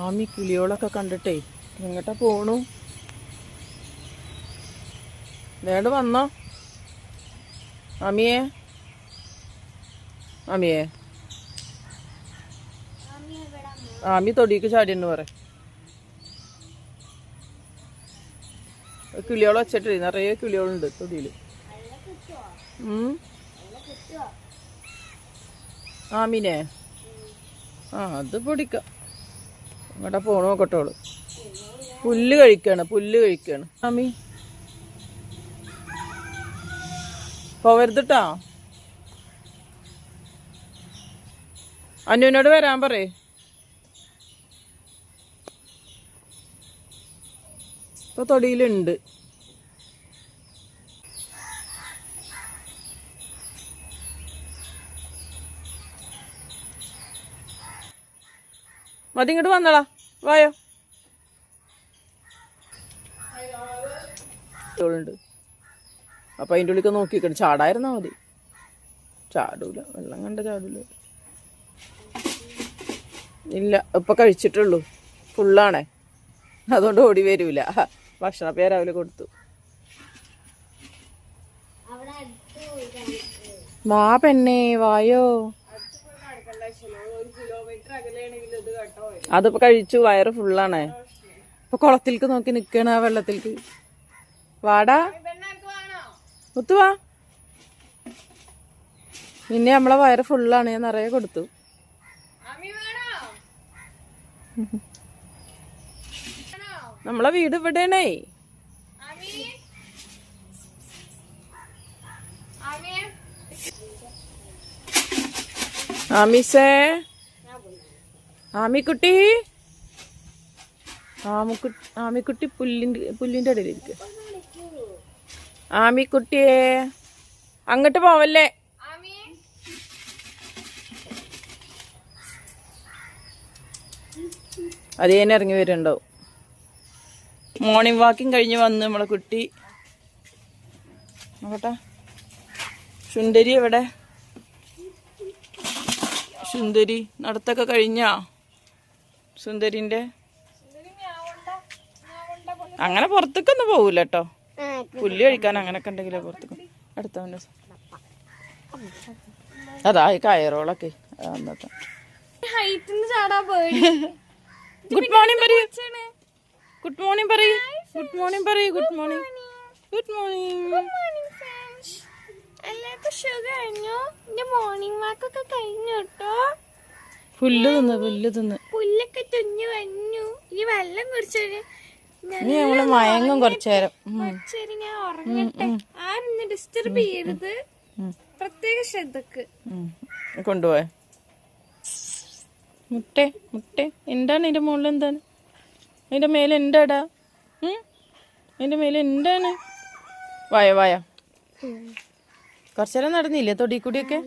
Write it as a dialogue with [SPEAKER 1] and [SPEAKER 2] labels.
[SPEAKER 1] ആമി കിളിയോളൊക്കെ കണ്ടിട്ടേ എങ്ങോട്ടാ പോണു? വേണ്ട വന്നോ ആമിയെ? ആമിയെ ആമി തൊടിക്ക് ചാടിയെന്ന് പറ. കിളിയോളം വച്ചിട്ടേ നിറയെ കിളിയോളുണ്ട് തൊടിയില്. ആമിനെ അത് പൊടിക്കാം. ഇങ്ങോട്ടാ പോണു നോക്കട്ടോള്. പുല്ല് കഴിക്കാണ് ആമി. പോവരുതിട്ടാ. അനുവിനോട് വരാൻ പറയേ. ഇപ്പൊ തൊടിയിലുണ്ട്. മതി, ഇങ്ങോട്ട് വന്നടാ, വായോ. ണ്ട് അപ്പൊ അതിൻ്റെ ഉള്ളിൽ നോക്കിക്കണം. ചാടായിരുന്നാ മതി. ചാടൂല, വെള്ളം കണ്ട ചാടൂല. ഇല്ല, ഇപ്പൊ കഴിച്ചിട്ടുള്ളൂ. ഫുള്ളാണേ, അതുകൊണ്ട് ഓടി വരൂല. ഭക്ഷണപ്പേ രാവിലെ കൊടുത്തു. വാ പെണ്ണേ, വായോ. അതിപ്പോ കഴിച്ചു, വയറ് ഫുള്ളാണേ. ഇപ്പൊ കുളത്തിലേക്ക് നോക്കി നിക്കണ ആ വെള്ളത്തിലേക്ക്. വാടാ മുത്തുവാ. പിന്നെ നമ്മളെ വയറ് ഫുള്ളാണ്, ഞാൻ നിറയെ കൊടുത്തു. നമ്മളെ വീട് ഇവിടെയാണേ. ആമിസേ, ആമിക്കുട്ടി, ആമിക്കുട്ടി പുല്ലിന്റെ ഇടയിലിരിക്കുക. ആമിക്കുട്ടിയെ അങ്ങോട്ട് പോവല്ലേ. അത് തന്നെ ഇറങ്ങി വരുന്നുണ്ടാവും. മോർണിംഗ് വാക്കിങ് കഴിഞ്ഞ് വന്ന് നമ്മളെ കുട്ടി. നോക്കട്ടെ, സുന്ദരി എവിടെ? സുന്ദരി നടത്തൊക്കെ കഴിഞ്ഞാ? സുന്ദരിന്റെ അങ്ങനെ പുറത്തേക്കൊന്നും പോകൂല കേട്ടോ. പുല്ല് കഴിക്കാൻ അങ്ങനൊക്കെ ഉണ്ടെങ്കിലേ പുറത്തേക്ക്. അടുത്തവന്റെ അതാ ഈ കയറോളൊക്കെ വന്നിട്ട്. ഗുഡ് മോർണിംഗ് പറയൂ. ഗുഡ് മോർണിംഗ് പറയൂ. ഗുഡ് മോർണിംഗ് പറയൂ. Good morning. Good morning.
[SPEAKER 2] Morning വാക്കൊക്കെ കഴിഞ്ഞു കേട്ടോ.
[SPEAKER 1] പുല്ലൊക്കെ
[SPEAKER 2] തുഞ്ഞു വന്നു. ഈ വെള്ളം കുടിച്ചൊരു
[SPEAKER 1] ഞങ്ങള് മയങ്ങും കുറച്ചേരം.
[SPEAKER 2] ഞാൻ ഉറങ്ങട്ടെ. ആരൊന്നും ഡിസ്റ്റർബ് ചെയ്യരുത്. പ്രത്യേക ശ്രദ്ധക്ക്
[SPEAKER 1] കൊണ്ടുപോയ മുട്ടേ എന്താണ് ഇതിന്റെ മുകളിൽ? എന്താണ് അതിന്റെ മേലെ? എന്താടാ അതിന്റെ മേലെ? എന്താണ്? വായ കുറച്ചേരം നടന്നില്ലേ തൊടി കൂടിയൊക്കെ?